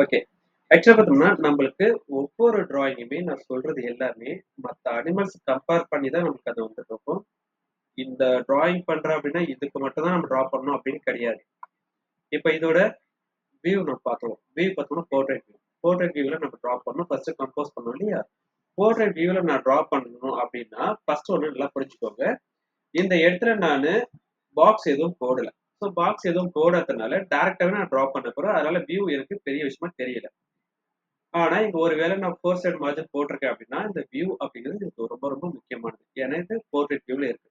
Okay. ஆக்சுவலா பார்த்தோம்னா, நம்மளுக்கு ஒவ்வொரு டிராயிங்குமே நான் சொல்றது எல்லாமே மத்த அனிமல்ஸ் கம்பேர் பண்ணி தான் நமக்கு அது வந்துட்டு இருக்கும். இந்த டிராயிங் பண்றோம் அப்படின்னா, இதுக்கு மட்டும் தான் நம்ம டிரா பண்ணணும் அப்படின்னு கிடையாது. இப்ப இதோட வியூ நம்ம பார்க்கலாம். வியூ பார்த்தோம்னா போர்ட்ரைட் வியூ. போர்ட்ரைட் வியூல நம்ம டிரா பண்ணணும். ஃபர்ஸ்ட் கம்போஸ் பண்ணணும் இல்லையா? போர்ட்ரைட் வியூல நான் டிரா பண்ணணும் அப்படின்னா, ஃபர்ஸ்ட் ஒண்ணு நல்லா புரிஞ்சுக்கோங்க. இந்த இடத்துல நானு பாக்ஸ் எதுவும் போடல. ஸோ பாக்ஸ் எதுவும் போடாதனால டைரக்டாவே நான் டிரா பண்ண போறேன். அதனால வியூ எனக்கு பெரிய விஷயமா தெரியல. ஆனா, இங்க ஒரு வேளை நான் 4 சைட் மார்ஜின் போட்டிருக்கேன் அப்படின்னா, இந்த வியூ அப்படிங்கிறது எனக்கு ரொம்ப ரொம்ப முக்கியமானது. ஏன்னா இது போர்ட்ரைட் வியூல இருக்கு.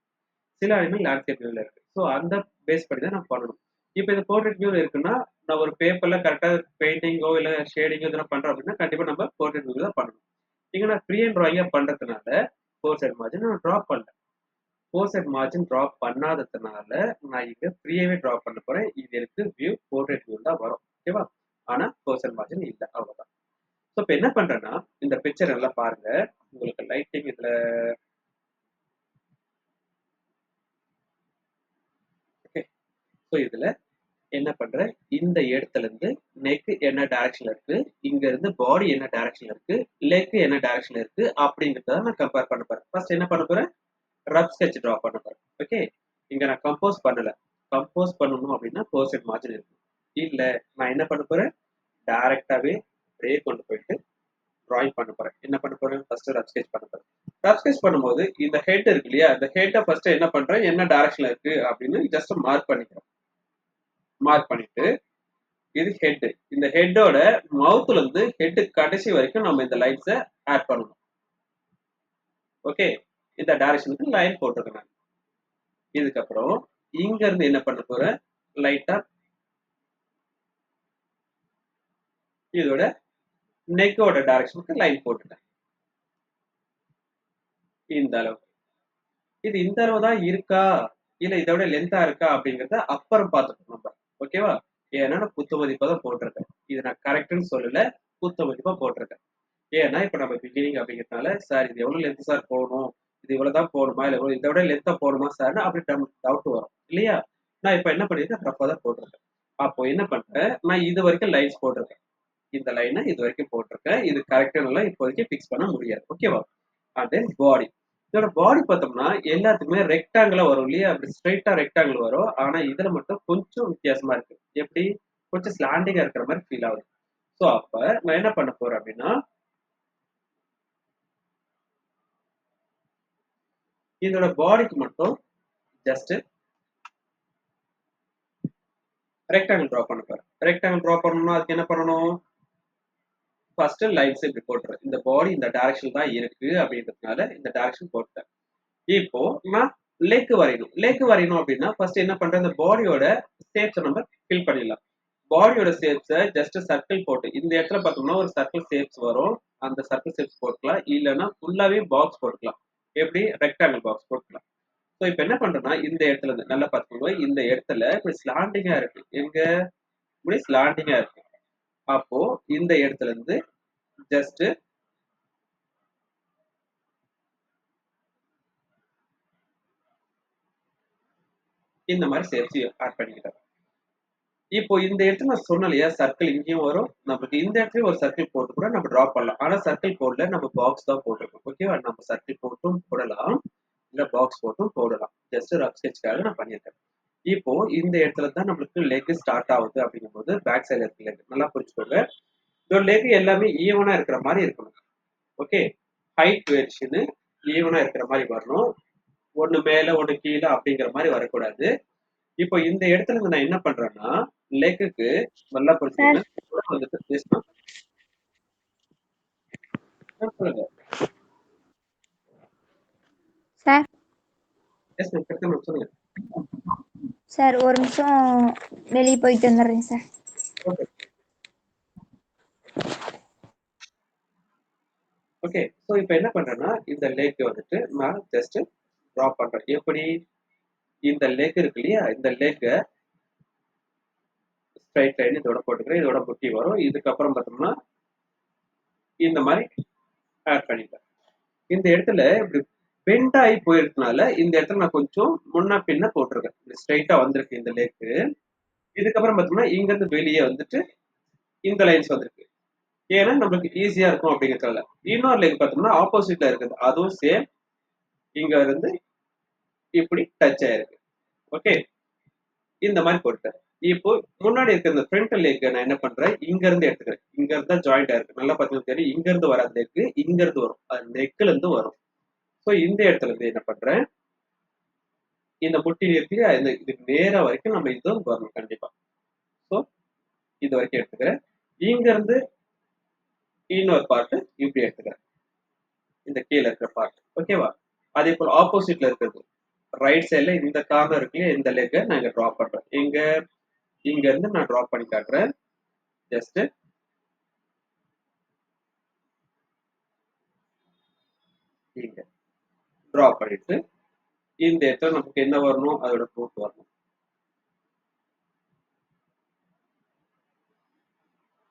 சில அனிமல் லேண்ட்ஸ்கேப் வியூல இருக்கு. ஸோ அந்த பேஸ் பண்ணி தான் நான் பண்ணணும். இப்ப இது போர்ட்ரைட் வியூல இருக்குன்னா, நான் ஒரு பேப்பர்ல கரெக்ட்டா பெயிண்டிங்கோ இல்ல ஷேடிங்கோ எதனா பண்றோம் அப்படின்னா, கண்டிப்பா நம்ம போர்ட்ரைட் வியூல தான் பண்ணணும். இங்க நான் ஃப்ரீ ஹேண்ட் டிராயிங்கா பண்றதுனால 4 சைட் மார்ஜின் நான் டிரா பண்ணல. 4 சைட் மார்ஜின் டிரா பண்ணாததுனால, நான் இங்க ஃப்ரீயாவே டிரா பண்ண போறேன். இது எனக்கு வியூ போர்ட்ரைட் வியூ தான் வரும். ஓகேவா? ஆனா 4 சைட் மார்ஜின் இல்ல. அவ்வளவுதான். ஸோ இப்ப என்ன பண்றேன்னா, இந்த பிக்சர் நல்லா பாருங்க. உங்களுக்கு லைட்டிங் இதுல ஓகே. ஸோ இதுல என்ன பண்றேன், இந்த இடத்துல இருந்து நெக் என்ன டைரக்ஷன்ல இருக்கு, இங்க இருந்து பாடி என்ன டைரக்ஷன்ல இருக்கு, லெக் என்ன டைரக்ஷன்ல இருக்கு அப்படிங்கிறத நான் கம்பேர் பண்ண போறேன். ஃபர்ஸ்ட் என்ன பண்ண போறேன், ரஃப் ஸ்கெட்ச் டிரா பண்ண போறேன். ஓகே. இங்க நான் கம்போஸ் பண்ணல. கம்போஸ் பண்ணணும் அப்படின்னா போர்ஷன் மார்ஜின் இருக்கு. இல்ல நான் என்ன பண்ண போறேன், டைரக்டாவே அப்படியே கொண்டு போயிட்டு டிராயிங் பண்ண போறேன். என்ன பண்ண போறேன், ஃபர்ஸ்ட் ரஃப் ஸ்கெட்ச் பண்ண போறேன். ரஃப் ஸ்கெட்ச் பண்ணும்போது இந்த ஹெட் இருக்கு இல்லையா, இந்த ஹெட்டை ஃபர்ஸ்ட் என்ன பண்றேன், என்ன டைரக்ஷன்ல இருக்கு அப்படின்னு ஜஸ்ட் மார்க் பண்ணிக்கிறேன். மார்க் பண்ணிட்டு இது ஹெட். இந்த ஹெட்டோட மவுத்ல இருந்து ஹெட் கடைசி வரைக்கும் நம்ம இந்த லைன்ஸை ஆட் பண்ணணும். ஓகே. இந்த டைரக்ஷனுக்கு லைன் போட்டிருக்கேன் நான். இதுக்கப்புறம் இங்க இருந்து என்ன பண்ண போறேன், லைட்டா இதோட நெக்கோட டைரக்ஷனுக்கு லைன் போட்டுட்டேன். இந்த அளவு. இது இந்த அளவு தான் இருக்கா இல்ல இதோட லென்த்தா இருக்கா அப்படிங்கறத அப்புறம் பார்த்துக்கணும் நம்ம. ஓகேவா? ஏன்னா நான் குத்து மதிப்பா தான் போட்டிருக்கேன். இது நான் கரெக்ட்னு சொல்லல, குத்து மதிப்பா போட்டிருக்கேன். ஏன்னா இப்ப நம்ம பிகினிங் அப்படிங்கிறதுனால சார் இது எவ்வளவு லென்த் சார் போகணும், இது இவ்வளவுதான் போகணுமா இல்ல இதை விட லென்த்தா போகணுமா சார் அப்படி டவுட் வரும் இல்லையா? நான் இப்ப என்ன பண்ணிருக்கேன், ரஃபா தான் போட்டிருக்கேன். அப்போ என்ன பண்றேன், நான் இது வரைக்கும் லைன்ஸ் போட்டிருக்கேன். இந்த லைனை இது வரைக்கும் போட்டிருக்கேன். இது கரெக்டான இப்போதைக்கு பிக்ஸ் பண்ண முடியாது. ஓகேவா? அண்ட் தென் பாடி. இதோட பாடி பார்த்தோம்னா எல்லாத்துக்குமே ரெக்டாங்கிளா வரும் இல்லையா, அப்படி ஸ்ட்ரைட்டா ரெக்டாங்கிள் வரும். ஆனா இதுல மட்டும் கொஞ்சம் வித்தியாசமா இருக்கு. எப்படி, கொஞ்சம் ஸ்லாண்டிங்கா இருக்கிற மாதிரி ஃபீல் ஆகுது. ஸோ அப்ப நான் என்ன பண்ண போறேன் அப்படின்னா, இதோட பாடிக்கு மட்டும் ஜஸ்ட் ரெக்டாங்கிள் டிரா பண்ண போறேன். ரெக்டாங்கிள் டிரா பண்ணணும்னா அதுக்கு என்ன பண்ணணும், ஃபர்ஸ்ட் லைன்ஸ் இப்படி போட்டுறேன். இந்த பாடி இந்த டைரக்ஷன் தான் இருக்கு அப்படின்றதுனால இந்த டைரக்ஷன் போட்டேன். இப்போ நான் லேக் வரையணும். லேக் வரையணும் அப்படின்னா ஃபர்ஸ்ட் என்ன பண்றேன், இந்த பாடியோட ஷேப்ஸை நம்ம ஃபில் பண்ணிடலாம். பாடியோட ஷேப்ஸை ஜஸ்ட் சர்க்கிள் போட்டு இந்த இடத்துல பார்த்தோம்னா ஒரு சர்க்கிள் ஷேப்ஸ் வரும். அந்த சர்க்கிள் ஷேப்ஸ் போட்டுக்கலாம். இல்லைன்னா ஃபுல்லாவே பாக்ஸ் போட்டுக்கலாம். எப்படி, ரெக்டாங்கிள் பாக்ஸ் போட்டுக்கலாம். ஸோ இப்போ என்ன பண்றேன்னா இந்த இடத்துல இருந்து நல்லா பார்த்துக்கோங்க. இந்த இடத்துல இப்படி ஸ்லாண்டிங்கா இருக்கு. எங்க இப்படி ஸ்லாண்டிங்கா இருக்கு. அப்போ இந்த இடத்துல இருந்து ஜஸ்ட் இந்த மாதிரி ஷேப்ஸ் ஆட் பண்ணிக்கிட்டேன். இப்போ இந்த இடத்துல நான் சொன்னேன் இல்லையா, சர்க்கிள் இங்கேயும் வரும். நமக்கு இந்த இடத்துலயும் ஒரு சர்க்கிள் போட்டு கூட நம்ம டிரா பண்ணலாம். ஆனா சர்க்கிள் போடல, நம்ம பாக்ஸ் தான் போட்டிருக்கோம். ஓகேவா? நம்ம சர்க்கிள் போட்டும் போடலாம், இல்ல பாக்ஸ் போட்டும் போடலாம். ஜஸ்ட் ரஃப் ஸ்கெட்ச்காக நான் பண்ணியிருக்கேன். இப்போ இந்த இடத்துல தான் நம்மளுக்கு லெக் ஸ்டார்ட் ஆகுது அப்படிங்கும்போது பேக் சைடுல இருக்கு லெக். நல்லா புரிஞ்சுக்கோங்க. இதோட லெக் எல்லாமே ஈவனா இருக்கிற மாதிரி இருக்கணும். ஓகே. ஹைட் வேரியேஷன் ஈவனா இருக்கிற மாதிரி வரணும். ஒண்ணு மேல ஒண்ணு கீழே அப்படிங்கிற மாதிரி வரக்கூடாது. இப்போ இந்த இடத்துல இருந்து நான் என்ன பண்றேன்னா, லெக்குக்கு நல்லா புரிஞ்சுக்கோங்க. வந்துட்டு பேசணும். சொல்லுங்க. சார் எஸ் மேம், கரெக்டா மேம், சொல்லுங்க. சார் ஒரு நிமிஷம் வெளியே போயிட்டு வந்துடுறேன் சார். ஓகே. ஓகே. ஸோ இப்போ என்ன பண்றேன்னா இந்த லேக் வந்துட்டு நான் ஜஸ்ட் டிரா பண்றேன். எப்படி, இந்த லேக் இருக்கு இல்லையா, இந்த லேக்கை ஸ்ட்ரைட் லைன் இதோட போட்டுக்கிறேன். இதோட முட்டி வரும். இதுக்கப்புறம் பார்த்தோம்னா இந்த மாதிரி ஆட் பண்ணிட்டேன். இந்த இடத்துல இப்படி பெண்ட் ஆகி போயிருக்கனால இந்த இடத்துல நான் கொஞ்சம் முன்ன பின்ன போட்டிருக்கேன். ஸ்ட்ரைட்டா வந்திருக்கு இந்த லேக்கு. இதுக்கப்புறம் பார்த்தோம்னா இங்க இருந்து வெளியே வந்துட்டு இந்த லைன்ஸ் வந்திருக்கு. ஏன்னா நம்மளுக்கு ஈஸியா இருக்கும் அப்படிங்கிறதுனால. இன்னொரு லெக் பார்த்தோம்னா ஆப்போசிட்ல இருக்குது, அதுவும் சேம் இங்க இருந்து இப்படி டச் ஆயிருக்கு. ஓகே, இந்த மாதிரி போட்டேன். இப்போ முன்னாடி இருக்க இந்த ஃப்ரண்ட் லெக் நான் என்ன பண்றேன், இங்க இருந்து எடுத்துக்கிறேன். இங்க இருந்தா ஜாயிண்ட் ஆயிருக்கு, நல்லா பார்த்தீங்கன்னா தெரியும். இங்க இருந்து வர லெக் இங்க இருந்து வரும், அது நெக்ல இருந்து வரும். ஸோ இந்த இடத்துல இருந்து என்ன பண்றேன், இந்த முட்டி இருக்கு, இந்த இது நேரா வரைக்கும் நம்ம இது வரணும் கண்டிப்பா. ஸோ இது வரைக்கும் எடுத்துக்கிறேன். இங்க இருந்து இன்னொரு பார்ட் இப்படி எடுத்துக்கிறேன், இந்த கீழே இருக்கிற பார்ட். ஓகேவா? அதே போல் ஆப்போசிட்ல இருக்கிறது ரைட் சைட்ல இந்த கார்னர் இருக்கு, இந்த லெக்கை நான் இங்க டிராப் பண்றேன். இங்க இருந்து நான் டிராப் பண்ணி காட்டுறேன். ஜஸ்ட் இங்க டிராப் பண்ணிட்டு இந்த இடத்துல நமக்கு என்ன வரணும், அதோட ரூட் வரணும்.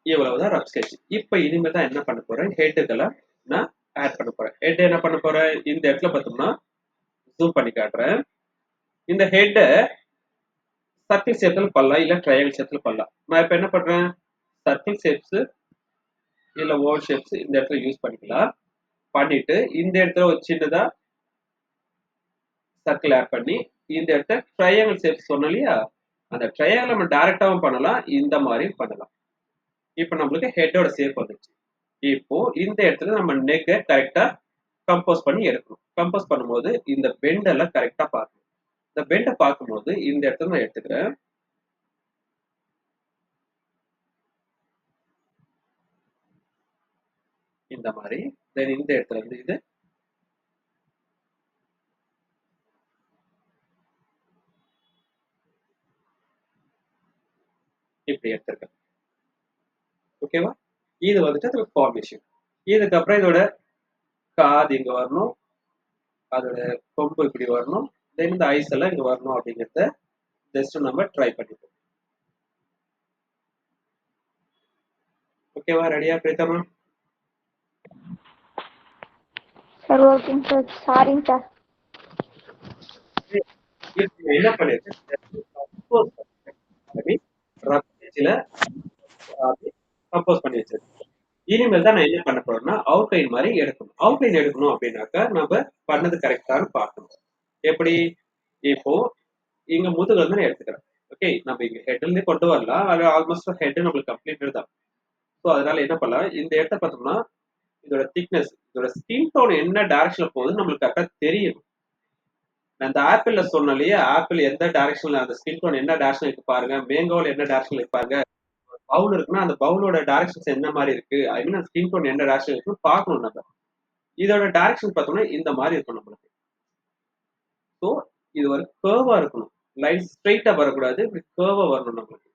இவ்வளவுதான் ரஃப் ஸ்கெட்ச். இப்போ இனிமேல் தான் என்ன பண்ண போறேன், ஹெட்டுக்கெல்லாம் நான் ஆட் பண்ண போறேன். ஹெட் என்ன பண்ண போறேன், இந்த இடத்துல பார்த்தோம்னா ஜூம் பண்ணி காட்டுறேன். இந்த ஹெட்டை சர்க்கிள் ஷேப்ல பண்ணலாம், இல்ல ட்ரையாங்கிள் ஷேப்ல பண்ணலாம். நான் இப்போ என்ன பண்றேன், சர்க்கிள் ஷேப்ஸ் இல்ல ஓவல் ஷேப்ஸ் இந்த இடத்துல யூஸ் பண்ணிக்கலாம். பண்ணிட்டு இந்த இடத்துல ஒரு சின்னதா சர்க்கிள் ஆட் பண்ணி இந்த இடத்துல ட்ரையாங்கிள் ஷேப்ஸ் சொன்னோம் இல்லையா, அந்த ட்ரையாங்கிள் நம்ம டைரக்டாவும் பண்ணலாம், இந்த மாதிரியும் பண்ணலாம். இப்போ நம்மளுக்கு ஹெட்டோட ஷேப் வந்துச்சு. இப்போ இந்த இடத்துல நம்ம நெக்கை கரெக்டா கம்போஸ் பண்ணி எடுக்கணும். கம்போஸ் பண்ணும்போது இந்த பெண்ட் எல்லாம் கரெக்டா பார்க்கணும். இந்த பெண்டை பார்க்கும்போது இந்த இடத்துல நான் எடுத்துக்கிறேன். இந்த மாதிரி தென் இந்த இடத்துல இருந்து இது இப்படி எடுத்திருக்கேன். ஓகேவா? இது வந்துட்டு அதோட ஃபார்மேஷன். இதுக்கப்புறம் இதோட காது இங்க வரணும், அதோட கொம்பு இப்படி வரணும், தென் இந்த ஐஸ் எல்லாம் இங்க வரணும் அப்படிங்கிறத ஜஸ்ட் நம்ம ட்ரை பண்ணிப்போம். ஓகேவா? ரெடியா பிரீத்தமா? சார் ஓகேங்க சார். சாரிங்க சார். என்ன பண்ணிருக்கேன், கம்போஸ் பண்ணி வச்சிருக்கேன். இனிமேல் தான் நான் என்ன பண்ண போறேன்னா அவுட்லைன் மாதிரி எடுக்கணும். அவுட்லைன் எடுக்கணும் அப்படின்னாக்கா நம்ம பண்ணது கரெக்டானு பார்க்கணும். எப்படி, இப்போ இங்க முதுகுல இருந்து நான் எடுத்துக்கிறேன். ஓகே, நம்ம இங்க ஹெட்ல இருந்து கொண்டு வரலாம், அது ஆல்மோஸ்ட் ஹெட் நம்மளுக்கு கம்ப்ளீட்டட் தான். ஸோ அதனால என்ன பண்ணலாம், இந்த இடத்த பார்த்தோம்னா இதோட திக்னஸ், இதோட ஸ்கின் டோன் என்ன டைரக்ஷன்ல போகுதுன்னு நம்மளுக்கு கரெக்டா தெரியும். நான் இந்த ஆப்பிள்ல சொன்னேன் இல்லையா, ஆப்பிள் எந்த டைரக்ஷன்ல அந்த ஸ்கின் டோன் என்ன டைரக்ஷன் இருக்கு பாருங்க, மேங்கோல என்ன டைரக்ஷன்ல இருக்கு பாருங்க, பவுல் இருக்குன்னா அந்த பவுலோட டைரக்ஷன்ஸ் என்ன மாதிரி இருக்கு, ஐ மீன் ஸ்கின் டோன் என்ன டைரக்ஷன் இருக்குன்னு பார்க்கணும் நம்ம. இதோட டைரக்ஷன் பார்த்தோம்னா இந்த மாதிரி இருக்கும் நம்மளுக்கு. ஸோ இது ஒரு கேர்வா இருக்கணும், லைன் ஸ்ட்ரைட்டா வரக்கூடாது, இப்படி கேர்வா வரணும் நம்மளுக்கு.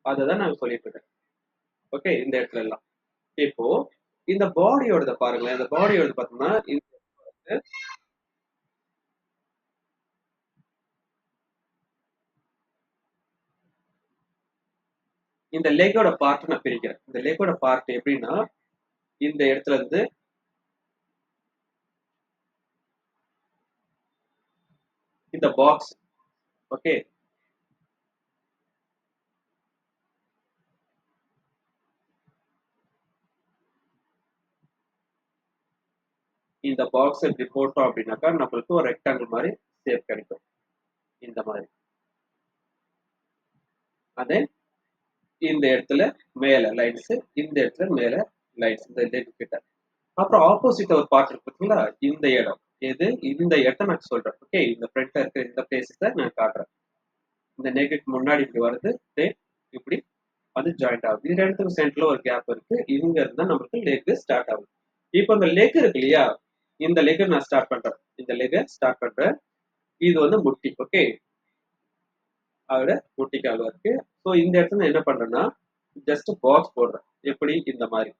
அதை தான் நான் சொல்லிட்டு இருக்கேன். ஓகே, இந்த இடத்துல எல்லாம் இப்போ இந்த பாடியோட பாருங்களேன், இந்த பாடியோட பார்த்தோம்னா இந்த லெக்கோட பார்ட் நான் பிரிக்கிறேன். இந்த லெக்கோட பார்ட் எப்படின்னா இந்த இடத்துல இருந்து இந்த பாக்ஸ். ஓகே, இந்த பாக்ஸ் இப்படி போட்டோம் அப்படின்னாக்கா நம்மளுக்கு ஒரு ரெக்டாங்கிள் மாதிரி ஷேப் கிடைக்கும் இந்த மாதிரி. அதே இந்த இடத்துல மேல லைன்ஸ், இந்த இடத்துல மேல லைன்ஸ், இந்த லெக் கிட்ட. அப்புறம் ஆப்போசிட் ஒரு பார்ட் இருக்கு பார்த்தீங்களா, இந்த இடம் எது, இந்த இடத்த நான் சொல்றேன். ஓகே, இந்த ஃப்ரண்ட்ல இருக்கிற இந்த பிளேஸஸ் நான் காட்டுறேன். இந்த நெக்குக்கு முன்னாடி இப்படி வருது, இப்படி அது ஜாயிண்ட் ஆகுது. இது ரெண்டுத்துக்கும் சென்டர்ல ஒரு கேப் இருக்கு, இங்க இருந்தா நமக்கு லெக் ஸ்டார்ட் ஆகுது. இப்போ இந்த லெக் இருக்கு இல்லையா, இந்த லெக் நான் ஸ்டார்ட் பண்றேன், இந்த லெக் ஸ்டார்ட் பண்றேன். இது வந்து முட்டி. ஓகே, அதோட முட்டிக்கால் இருக்கு. ஸோ இந்த இடத்துல என்ன பண்றேன்னா ஜஸ்ட் பாக்ஸ் போடுறேன், எப்படி இந்த மாதிரி.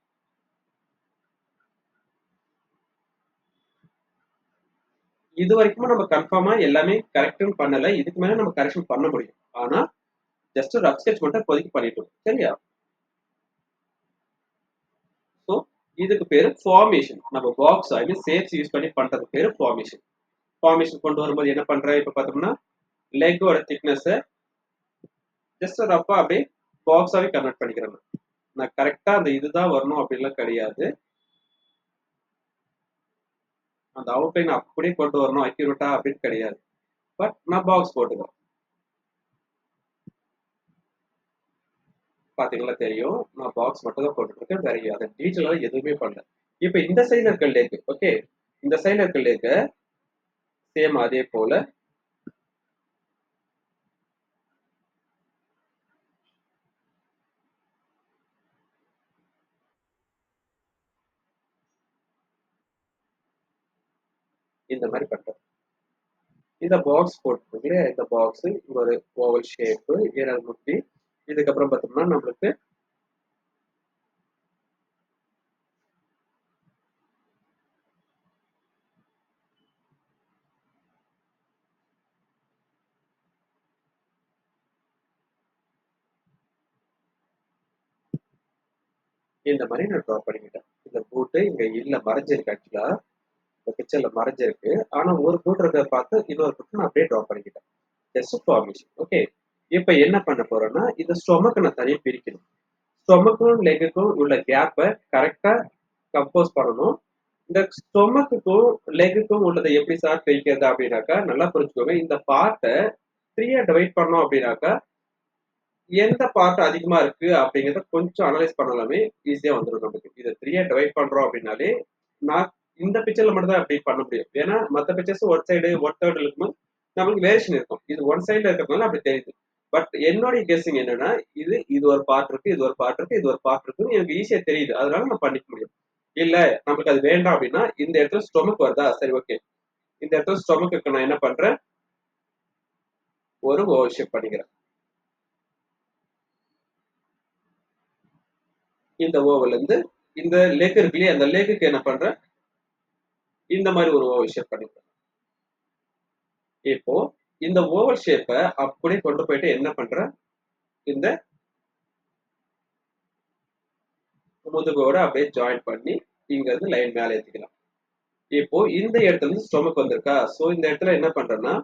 இது வரைக்கும் நம்ம கன்ஃபார்மா எல்லாமே கரெக்ட்னு பண்ணல, இதுக்கு மேல நம்ம கரெக்ஷன் பண்ண முடியும். ஆனா ஜஸ்ட் ரஃப் ஸ்கெட்ச் மட்டும் இப்போதைக்கு பண்ணிட்டோம், சரியா? ஸோ இதுக்கு பேரு ஃபார்மேஷன். நம்ம பாக்ஸ் ஐ மீன் ஷேப்ஸ் யூஸ் பண்ணி பண்றது பேரு ஃபார்மேஷன். ஃபார்மேஷன் கொண்டு வரும்போது என்ன பண்றேன், இப்போ பார்த்தோம்னா லெக்கோட திக்னஸ் ஜஸ்ட் ரஃபா அப்படியே பாக்ஸாவே கன்வெர்ட் பண்ணிக்கிறேன். நான் கரெக்டா அந்த இதுதான் வரணும் அப்படின்லாம் கிடையாது. அந்த அவுட்லைன் அப்படியே கொண்டு வரணும் அக்யூரேட்டா அப்படின்னு கிடையாது. பட் நான் பாக்ஸ் போட்டுக்கிறேன். பாத்தீங்களா தெரியும். நான் பாக்ஸ் மட்டும் தான் போட்டுருக்கேன். வேற அதை டீட்டெயிலா எதுவுமே பண்ணல. இப்ப இந்த சைடுல இருக்க லேக், ஓகே, இந்த சைடுல இருக்க லேக்க சேம் அதே போல இந்த மாதிரி பண்றேன். இந்த பாக்ஸ் போட்டுருக்கு, இந்த பாக்ஸ் ஒரு ஓவல் ஷேப்பு ஏழாவது முட்டி. இதுக்கப்புறம் பார்த்தோம்னா நம்மளுக்கு இந்த மாதிரி நான் ட்ரா பண்ணிக்கிட்டேன். இந்த பூட்டு இங்க இல்ல, மறைஞ்சிருக்கு. ஆக்சுவலா இந்த பிக்சர்ல மறைஞ்சிருக்கு. ஆனா ஒரு பூட் இருக்கிறத பார்த்து இன்னொரு பூட் நான் அப்படியே ட்ரா பண்ணிக்கிட்டேன். Just formation. ஓகே, இப்ப என்ன பண்ண போறேன்னா இந்த ஸ்டொமக் நான் தனியாக பிரிக்கணும். ஸ்டொமக்கும் லெக்குக்கும் உள்ள கேப்பை கரெக்டா கம்போஸ் பண்ணணும். இந்த ஸ்டொமக்குக்கும் லெக்குக்கும் உள்ளதை எப்படி சார் பிரிக்கிறது அப்படின்னாக்கா, நல்லா புரிஞ்சுக்கோங்க. இந்த பார்ட்டை 3 டிவைட் பண்ணோம் அப்படின்னாக்கா எந்த பார்ட் அதிகமா இருக்கு அப்படிங்கறத கொஞ்சம் அனலைஸ் பண்ணலாமே ஈஸியா வந்துடும் நமக்கு. இதை 3 டிவைட் பண்றோம் அப்படின்னாலே நான் இந்த பிக்சர்ல மட்டும் தான் அப்படி பண்ண முடியும். ஏன்னா மற்ற pictures one side one third இருக்கும்போது நமக்கு வேரியேஷன் இருக்கும். இது ஒன் சைடுல இருக்கிறதுனால அப்படி தெரியுது. பட் என்னுடைய கெஸ்ஸிங் என்னன்னா, இது ஒரு பார்ட் இருக்கு, இது ஒரு பார்ட் இருக்கு, இது ஒரு பார்ட் இருக்குன்னு எனக்கு ஈஸியா தெரியுது. அதனால நான் பண்ணிக்க முடியும். இல்ல நமக்கு அது வேண்டாம் அப்படின்னா இந்த இடத்துல ஸ்டொமக் வருதா, சரி ஓகே, இந்த இடத்துல ஸ்டொமக்கு நான் என்ன பண்றேன், ஒரு ஓவர் ஷேப் பண்ணிக்கிறேன். இந்த ஓவல் இருந்து இந்த லேக் இருக்கு இல்லையா, அந்த லேக்குக்கு என்ன பண்றேன், இந்த மாதிரி ஒரு ஓவல் ஷேப் பண்ணிக்கிறேன். இப்போ இந்த ஓவல் ஷேப்பை அப்படியே கொண்டு போயிட்டு என்ன பண்றேன், இந்த முதுகோட அப்படியே ஜாயின் பண்ணி இங்க இருந்து லைன் மேல ஏத்திக்கலாம். இப்போ இந்த இடத்துல இருந்து ஸ்டொமக் வந்திருக்கா, சோ இந்த இடத்துல என்ன பண்றேன்னா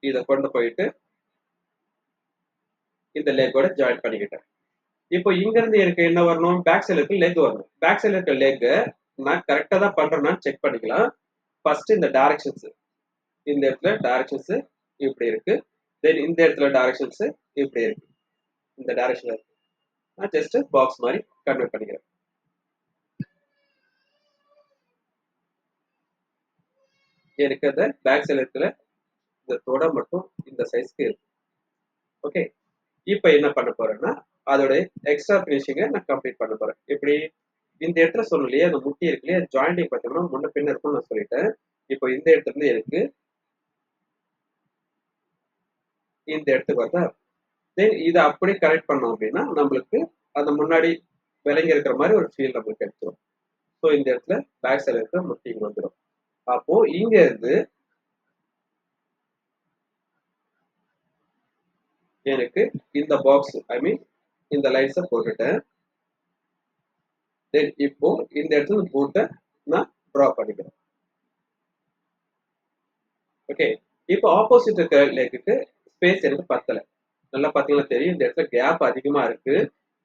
இதை கொண்டு போயிட்டு இந்த லேக்கோட ஜாயின் பண்ணிக்கிட்டேன். இப்போ இங்க இருந்து எனக்கு என்ன வரணும், பேக் சைடுல இருக்க லெக் வரணும். பேக் சைடுல இருக்க லெக் நான் கரெக்டா தான் பண்றேன்னு செக் பண்ணிக்கலாம். ஃபர்ஸ்ட் இந்த டைரக்ஷன்ஸ், இந்த இடத்துல டைரக்ஷன்ஸ் இப்படி இருக்கு, தென் இந்த இடத்துல டைரக்ஷன்ஸ் இப்படி இருக்கு, இந்த டைரக்ஷன்ல இருக்கு. நான் ஜஸ்ட் பாக்ஸ் மாதிரி கன்வெர்ட் பண்ணிக்கிறேன். எனக்கு அந்த பேக் சைடுல இருக்கிற இந்த தொடை மட்டும் இந்த சைஸ்க்கு இருக்கு. ஓகே, இப்போ என்ன பண்ண போறேன்னா அதோட எக்ஸ்ட்ரா ஃபினிஷிங்கை நான் கம்ப்ளீட் பண்ண போறேன். எப்படி இந்த இடத்துல சொன்னோம் இல்லையா, அந்த முட்டி இருக்கு இல்லையா, ஜாயிண்டிங் பார்த்தோம்னா முன்ன பின்ன இருக்கும்னு நான் சொல்லிட்டேன். இப்போ இந்த இடத்துல இருந்து இருக்கு, இந்த இடத்துக்கு வருதா, தென் இதை அப்படியே கரெக்ட் பண்ணோம் அப்படின்னா நம்மளுக்கு அந்த முன்னாடி விலங்கி இருக்கிற மாதிரி ஒரு ஃபீல் நம்மளுக்கு கிடைச்சிடும். ஸோ இந்த இடத்துல பேக் சைடில் இருக்கிற முட்டி இங்கே வந்துடும். அப்போ இங்க இருந்து எனக்கு இந்த பாக்ஸ், ஐ மீன் இந்த லைன்ஸை போட்டுட்டேன். தென் இப்போ இந்த இடத்துல போட்டு நான் ட்ரா பண்ணிக்கிறேன். ஓகே, இப்போ ஆப்போசிட் இருக்கிற லேக்குக்கு ஸ்பேஸ் எனக்கு பத்தலை. நல்லா பார்த்தீங்கன்னா தெரியும், இந்த இடத்துல கேப் அதிகமா இருக்கு.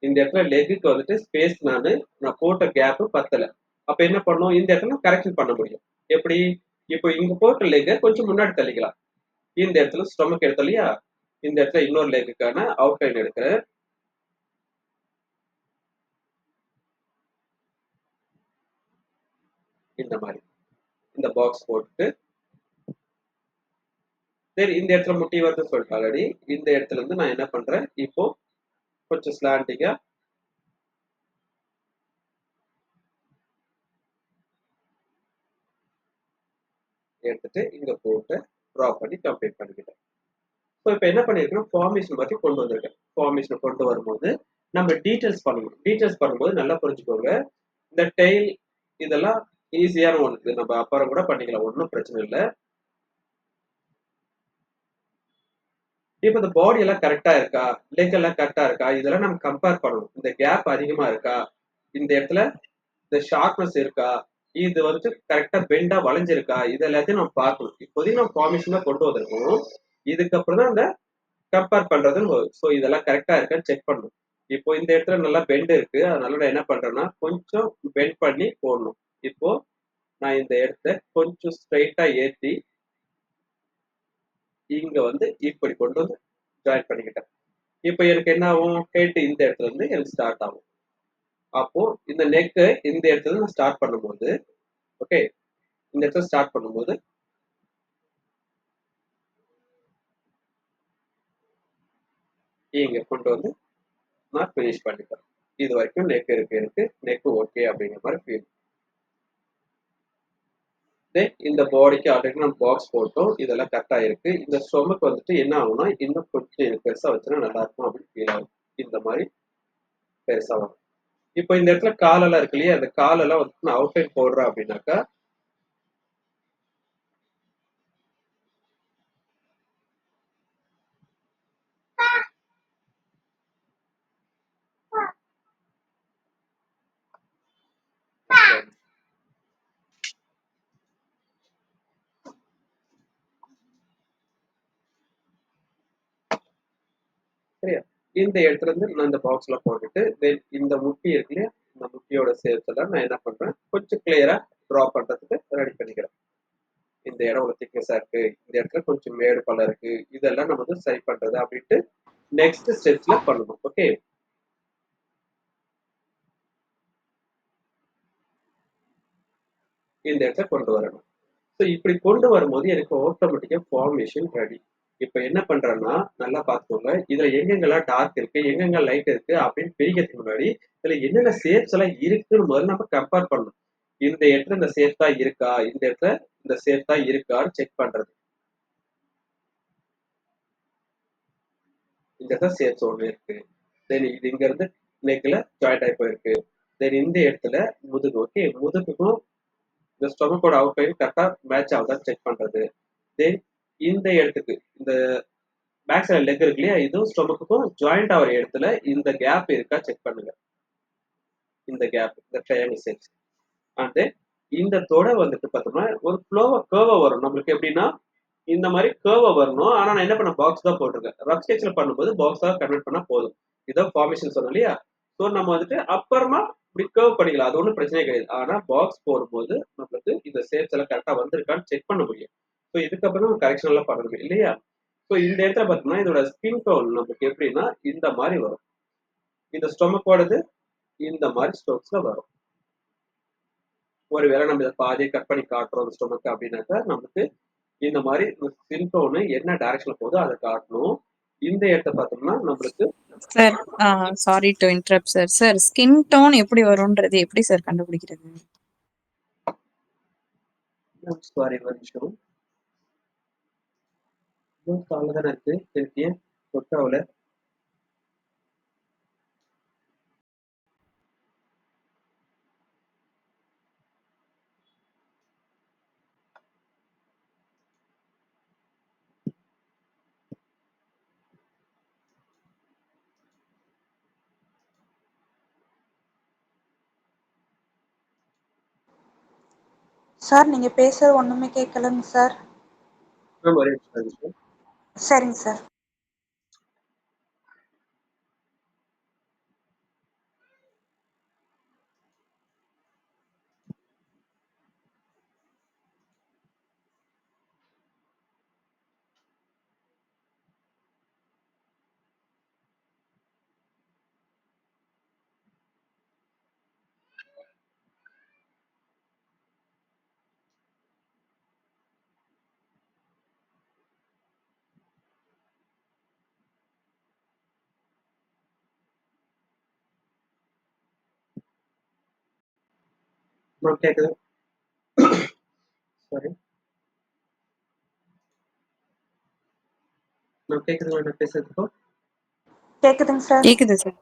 இந்த இடத்துல லெக்குக்கு வந்துட்டு ஸ்பேஸ் நான் போட்ட கேப் பத்தலை. அப்ப என்ன பண்ணும், இந்த இடத்துல கரெக்ஷன் பண்ண முடியும். எப்படி, இப்போ இங்க போட்ட லெக்கை கொஞ்சம் முன்னாடி தள்ளிக்கலாம். இந்த இடத்துல ஸ்டொமக் எடுத்தோம் இல்லையா, இந்த இடத்துல இன்னொரு லெக்குக்கான அவுட்லைன் எடுக்கிறேன். இந்த மாதிரி இந்த பாக்ஸ் போட்டு சரி, இந்த இடத்துல முட்டி வந்து சொல்லிட்டு ஆல்ரெடி இந்த இடத்துல இருந்து நான் என்ன பண்றேன், இப்போ கொஞ்சம் ஸ்லாண்டிங்கா எடுத்துட்டு இங்க போட்டு ட்ரா பண்ணி கம்ப்ளீட் பண்ணிக்கிட்டேன். ஸோ இப்போ என்ன பண்ணியிருக்கேன்னா ஃபார்மேஷன் பற்றி கொண்டு வந்திருக்கேன். ஃபார்மேஷன் கொண்டு வரும்போது நம்ம டீட்டெயில்ஸ் பண்ணணும். டீட்டெயில்ஸ் பண்ணும்போது நல்லா புரிஞ்சுக்கோங்க, இந்த டெய்ல் இதெல்லாம் ஈஸியான ஒன்று, நம்ம அப்புறம் கூட பண்ணிக்கலாம், ஒன்றும் பிரச்சனை இல்லை. இப்போ இந்த பாடி எல்லாம் கரெக்டா இருக்கா, லெக் எல்லாம் கரெக்டா இருக்கா, இதெல்லாம் நம்ம கம்பேர் பண்ணணும். இந்த கேப் அதிகமா இருக்கா, இந்த இடத்துல இந்த ஷார்ப்னஸ் இருக்கா, இது வந்து கரெக்டா பெண்டா வளைஞ்சிருக்கா, இது எல்லாத்தையும் நம்ம பார்க்கணும். இப்போதைக்கு நம்ம ஃபார்மேஷன் தான் கொண்டு வந்திருக்கோம். இதுக்கப்புறம் தான் இந்த கம்பேர் பண்றது. ஸோ இதெல்லாம் கரெக்டா இருக்கான்னு செக் பண்ணணும். இப்போ இந்த இடத்துல நல்லா பெண்ட் இருக்கு, அதனால நான் என்ன பண்றேன்னா கொஞ்சம் பெண்ட் பண்ணி போடணும். இப்போ நான் இந்த இடத்த கொஞ்சம் ஸ்ட்ரைட்டா ஏத்தி இங்க வந்து இப்படி கொண்டு வந்து ஜாயின் பண்ணிக்கிட்டேன். இப்போ எனக்கு என்ன ஆகும், ஹெட் இந்த இடத்துல இருந்து எனக்கு ஸ்டார்ட் ஆகும். அப்போ இந்த நெக் இந்த இடத்துல நான் ஸ்டார்ட் பண்ணும்போது, ஓகே, இந்த இடத்துல ஸ்டார்ட் பண்ணும்போது இங்க கொண்டு வந்து நான் ஃபினிஷ் பண்ணிக்கிறேன். இது வரைக்கும் நெக் இருக்கு, எனக்கு நெக் ஓகே அப்படிங்கிற மாதிரி ஃபீல். தென் இந்த பாடிக்கு ஆல்ரெடி நம்ம பாக்ஸ் போட்டோம், இதெல்லாம் கரெக்டா இருக்கு. இந்த ஸ்டொமக் வந்துட்டு என்ன ஆகும்னா இன்னும் கொஞ்சம் எனக்கு பெருசா வச்சுன்னா நல்லா இருக்கும் அப்படின்னு ஃபீல் ஆகும். இந்த மாதிரி பெருசா வரும். இப்போ இந்த இடத்துல காலெல்லாம் இருக்கு இல்லையா, அந்த காலெல்லாம் வந்து நான் அவுட்லைன் போடுறேன் அப்படின்னாக்கா சரியா, இந்த இடத்துல இருந்து நான் இந்த பாக்ஸ்ல போட்டுட்டு தென் இந்த முட்டி இருக்கு இல்லையா, இந்த முட்டியோட ஷேப்ஸ் எல்லாம் நான் என்ன பண்றேன் கொஞ்சம் கிளியரா டிரா பண்றதுக்கு ரெடி பண்ணிக்கிறேன். இந்த இடம் ஒரு திக்னஸா இருக்கு, இந்த இடத்துல கொஞ்சம் மேடு பள்ளம் இருக்கு, இதெல்லாம் நம்ம வந்து சரி பண்றது அப்படின்ட்டு நெக்ஸ்ட் ஸ்டெப்ஸ்ல பண்ணணும். ஓகே, இந்த இடத்துல கொண்டு வரணும். ஸோ இப்படி கொண்டு வரும்போது எனக்கு ஆட்டோமேட்டிக்கா ஃபார்மேஷன் ரெடி. இப்போ என்ன பண்றேன்னா நல்லா பார்த்துக்கோங்க, இதுல எங்கெங்கெல்லாம் டார்க் இருக்கு எங்கெங்க லைட் இருக்கு அப்படின்னு பிரிக்கிறதுக்கு முன்னாடி இதுல என்னென்ன ஷேப்ஸ் எல்லாம் இருக்குன்னு முதல்ல நம்ம கம்பேர் பண்ணணும். இந்த இடத்துல இந்த ஷேப் தான் இருக்கா, இந்த இடத்துல இந்த ஷேப் தான் இருக்கான்னு செக் பண்றது. இந்த இடத்துல ஷேப்ஸ் ஒன்று இருக்கு, தென் இது இங்க இருந்து நெக்ல ஜாயிண்ட் ஆகி போயிருக்கு. தென் இந்த இடத்துல முதுகு, ஓகே, முதுகுக்கும் இந்த ஸ்டொமக்கோட அவுட்லைன் கரெக்டா மேட்ச் ஆகுதான்னு செக் பண்றது. தென் இந்த இடத்துக்கு இந்த பேக் சைடு லெக் இருக்கு இல்லையா, இதுவும் ஸ்டொமக்குக்கும் ஜாயிண்ட் ஆகிற இடத்துல இந்த கேப் இருக்கா செக் பண்ணுங்க. இந்த கேப், இந்த ட்ரையாங்கிள் ஷேப்ஸ். அண்ட் இந்த தொடை வந்துட்டு பார்த்தோம்னா ஒரு ஃப்ளோவா கேர்வா வரும் நம்மளுக்கு. எப்படின்னா இந்த மாதிரி கேர்வா வரணும். ஆனா நான் என்ன பண்ண பாக்ஸ் தான் போட்டிருக்கேன். ரஃப் ஸ்கெட்ச்ல பண்ணும்போது பாக்ஸா கன்வெர்ட் பண்ணா போதும். இதான் ஃபார்மேஷன் சொன்னோம் இல்லையா. ஸோ நம்ம வந்துட்டு அப்புறமா இப்படி கேர்வ் பண்ணிக்கலாம், அது ஒன்றும் பிரச்சனையே கிடையாது. ஆனா பாக்ஸ் போடும்போது நம்மளுக்கு இந்த ஷேப்ஸ் எல்லாம் கரெக்டா வந்திருக்கான்னு செக் பண்ண முடியும். ஸோ இதுக்கப்புறம் நம்ம கரெக்ஷன் எல்லாம் பண்ணணும் இல்லையா. ஸோ இந்த இடத்துல பார்த்தோம்னா இதோட ஸ்கின் டோன் நமக்கு எப்படின்னா இந்த மாதிரி வரும். இந்த ஸ்டொமக்கோடது இந்த மாதிரி ஸ்ட்ரோக்ஸ்ல வரும். ஒருவேளை நம்ம இதை பாதியை கட் பண்ணி காட்டுறோம் ஸ்டொமக் அப்படின்னாக்கா நமக்கு இந்த மாதிரி ஸ்கின் டோனு என்ன டைரக்ஷன்ல போதோ அதை காட்டணும். இந்த இடத்த பார்த்தோம்னா நம்மளுக்கு sir sorry to interrupt sir. Sir skin tone எப்படி வரும்ன்றது எப்படி சார் கண்டுபிடிக்கிறது? சாரி ஒரு நிமிஷம், கால தானே இருக்கு எனக்கு ஏன் தொட்டாவில். சார் நீங்க பேசுறது ஒண்ணுமே கேட்கலங்க சார். ஒரே நிமிஷம். சரிங்க சார். கேக்குது, சாரி நான் கேக்குதுங்களா நான் பேசுறதுக்கோ? கேக்குதுங்க சார். கேக்குது சார்.